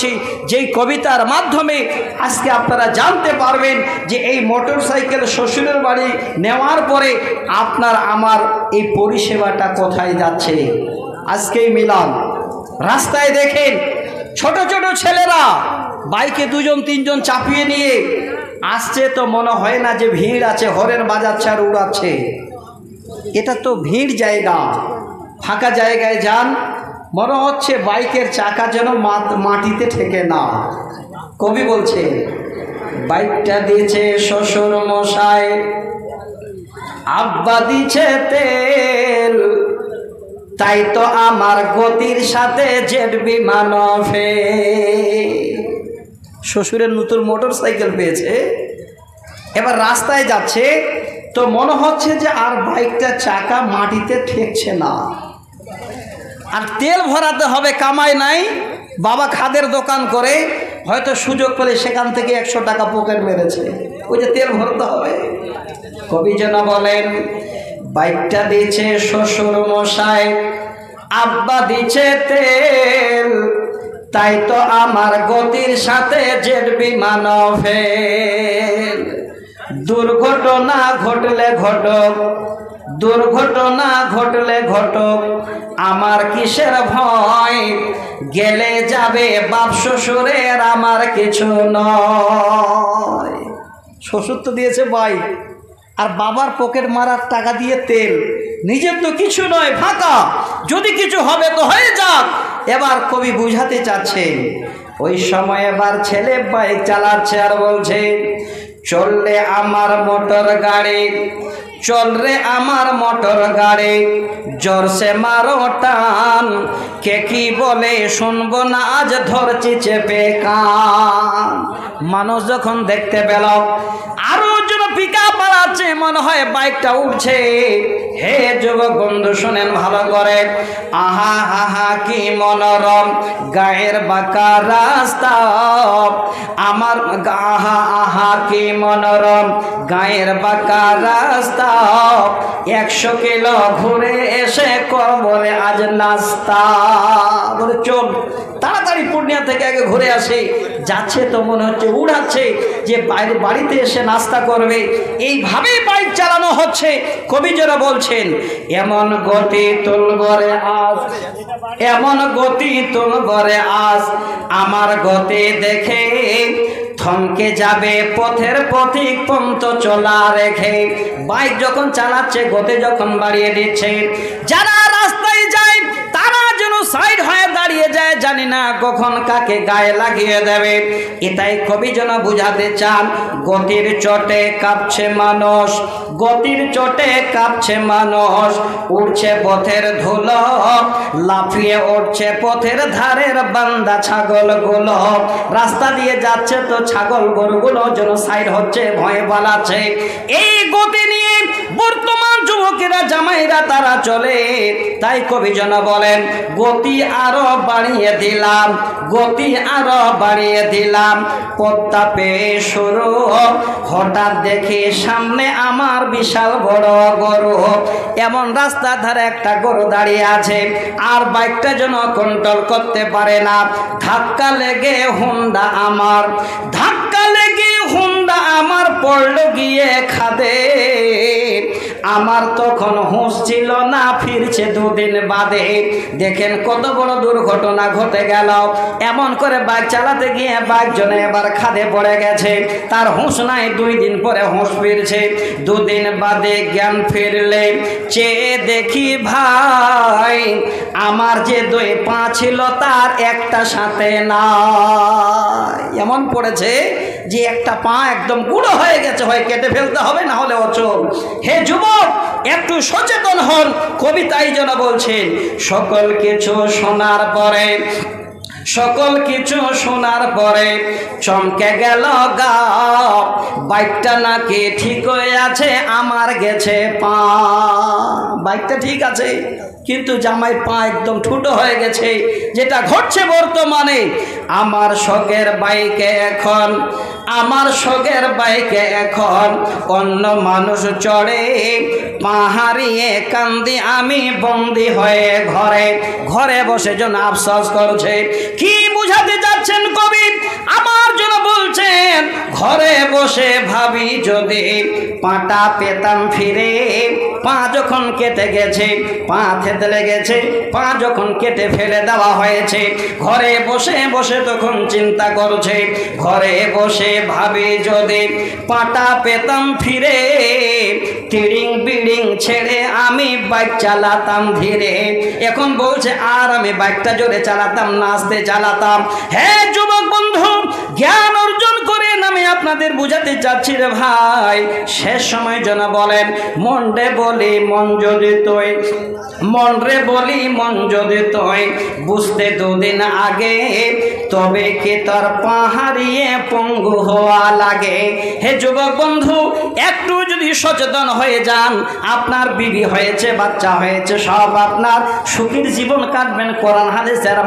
করছি, যেই কবিতার মাধ্যমে আজকে আপনারা জানতে পারবেন যে এই মোটরসাইকেল শ্বশুরের বাড়ি নেওয়ার পরে আপনার আমার এই পরিষেবাটা কোথায় যাচ্ছে। আজকেই মিলান, রাস্তায় দেখেন ছোট ছোট ছেলেরা বাইকে 2জন 3জন চাপিয়ে নিয়ে আসছে, তো মনে হয় না যে ভিড় আছে, হরেন বাজাচ্ছে আর উড়াচ্ছে। এটা তো ভিড় জায়গা, ফাঁকা জায়গায় যান, মনে হচ্ছে বাইকের চাকা যেন মাটিতে ঠেকে না। কবি বলছে, বাইকটা দিয়েছে শ্বশুর মশাই, আব্বা দিছে তেল, তাই তো আমার গতির সাথে জেট বিমান ফেল। শ্বশুরের নতুন মোটর সাইকেল পেয়েছে, এবার রাস্তায় যাচ্ছে, তো মনে হচ্ছে যে আর বাইকটা চাকা মাটিতে ঠেকছে না, আর তেল ভরাতে হবে, কামাই নাই। বাবা খাদের দোকান করে, হয়তো সুযোগ পেলে সেখান থেকে 100 টাকা পকেট মেরেছে, ওই যে তেল ভরতে হবে। কবি যেন বলেন, বাইকটা দিয়েছে শ্বশুর মশাই, আব্বা দিছে তেল, তাই তো আমার গতির সাথে জেট বিমান ফেল। দুর্ঘটনা ঘটলে ঘটক, দুর্ঘটনা ঘটলে ঘটক, আমার কিসের ভয়, গেলে যাবে বাপ শ্বশুরের, আমার কিছু নয়। শ্বশুর তো দিয়েছে বাইক, আর বাবার পকেট মারার টাকা দিয়ে তেল, নিজের তো কিছু নয়, ফাঁকা, যদি কিছু হবে তো হয়ে যাক। এবার কবি বুঝাতে চাচ্ছেন, ওই সময় এবার ছেলে বাইক চালাচ্ছে আর বলছে, চললে আমার মোটর গাড়ি, চল রে আমার মোটর গাড়ি, জোরসে মারো টান, কে কি বলে শুনবো না, আজ ধরছি চেপে কান। মানুষ যখন দেখতে পেল আরো জন পিকআপ বাড়াচ্ছে, মনে হয় বাইকটা উঠছে। হে যুবক বন্ধু শোনেন ভালো করে, আহা আহা কি মনোরম গায়ের বাঁকা রাস্তা, আমার আহা আহা কি মনোরম গায়ের বাঁকা রাস্তা, 100 কিলো ঘুরে এসে কবরে আজ নাস্তা। বলে চল তাড়াতাড়ি পূর্ণিয়া থেকে আগে ঘুরে আসে। যাচ্ছে তো মনে হচ্ছে উড়াচ্ছে যে বাইরে বাড়িতে এসে নাস্তা করবে, এইভাবেই বাইক চালানো হচ্ছে। কবি যারা বলছেন, এমন গতি তুলবরে আজ, এমন গতি তুলবরে আজ, আমার গতি দেখে থমকে যাবে পথের পথিক পন্ত চলা রেখে। বাইক যখন চালাচ্ছে, গতি যখন বাড়িয়ে দিচ্ছে, যারা রাস্তায় যায় তারা যেন সাইড হয়ে দাঁড়িয়ে যায়, জানি না কখন কাকে গায়ে লাগিয়ে দেবে। এটাই কবি যেন বুঝাতে চান, গতির চোটে কাঁপছে মানুষ, গতির চোটে কাঁপছে মানুষ, উড়ছে পথের ধুলো, লাফিয়ে উঠছে পথের ধারের বান্দা ছাগলগুলো। রাস্তা দিয়ে যাচ্ছে তো ছাগল গরুগুলো যেন সাইড হচ্ছে, ভয়ে পালাচ্ছে। এই গতি নিয়ে বর্তমান যুবকেরা জামাইরা তারা চলে। তাই কবি যেন বলেন, গতি আরো বাড়িয়ে দিলাম, গতি আরো বাড়িয়ে দিলাম, পদ্মা পেয়ে শুরু, হঠাৎ দেখি সামনে আমার বিশাল বড় গরু। এমন রাস্তার ধারে একটা গরু দাঁড়িয়ে আছে, আর বাইকটা যেন কন্ট্রোল করতে পারে না। ধাক্কা লেগে হুন্ডা আমার, ধাক্কা লেগে হুন্ডা আমার পড়ল গিয়ে খাদে। আমার তখন হুঁশ ছিল না, ফিরছে 2 দিন বাদে। দেখেন কত বড় দুর্ঘটনা ঘটে গেল। এমন করে বাইক চালাতে গিয়ে বাইক জনে এবার খাদে পড়ে গেছে, তার হুঁশ নাই, 2 দিন পরে হুঁশ ফিরছে। 2 দিন বাদে জ্ঞান ফিরলে চেয়ে দেখি ভাই, আমার যে 2 পা ছিল তার একটা সাথে না। এমন পড়েছে যে একটা পা একদম গুঁড়ো হয়ে গেছে, হয় কেটে ফেলতে হবে, না হলে অচল। হে যুবক, একটু সচেতন হন। কবিতাই যেন বলছেন, সকল কিছু শোনার পরে, সকল কিছু শোনার পরে চমকে গেল গা, বাইকটা নাকি ঠিক হয়ে আছে, আমার গেছে পা। বাইকটা ঠিক আছে, কিন্তু জামাই পা একদম ঠুটো হয়ে গেছে। যেটা ঘটছে বর্তমানে, আমার শখের বাইকে এখন, আমার শখের বাইকে এখন অন্য মানুষ চড়ে, পা হারিয়ে কান্দি আমি বন্দি হয়ে ঘরে। ঘরে বসে যেন আফসোস করছে। কি বুঝাতে যাচ্ছেন বসে ভাবি যদি পাটা পেতাম ফিরে, পা যখন কেটে গেছে, পা থেতে লেগেছে, পা যখন কেটে ফেলে দেওয়া হয়েছে, ঘরে বসে বসে তখন চিন্তা করছে, ঘরে বসে ভাবি যদি পাটা পেতাম ফিরে, টিড়িং বিড়িং ছেড়ে আমি বাইক চালাতাম ধীরে। এখন বলছে আর আমি বাইকটা জোরে চালাতাম না, আস্তে চালাতাম। হ্যাঁ যুবক বন্ধু, জ্ঞান অর্জন করেন, আমি আপনাদের বুঝাতে চাচ্ছি রে ভাই। শেষ সময় যেন বলেন, মন রে বলি মন যদি তুই, মন রে বলি মন যদি তুই বুঝতে দুদিন আগে, তবে কি তোর পাহাড়িয়ে পঙ্গু হওয়া লাগে। হে যুবক বন্ধু, একটু যদি সচেতন হয়ে যান, আপনার বিবি হয়েছে, বাচ্চা হয়েছে, সব আপনার সুখের জীবন কাটবেন কোরআন হাদিসের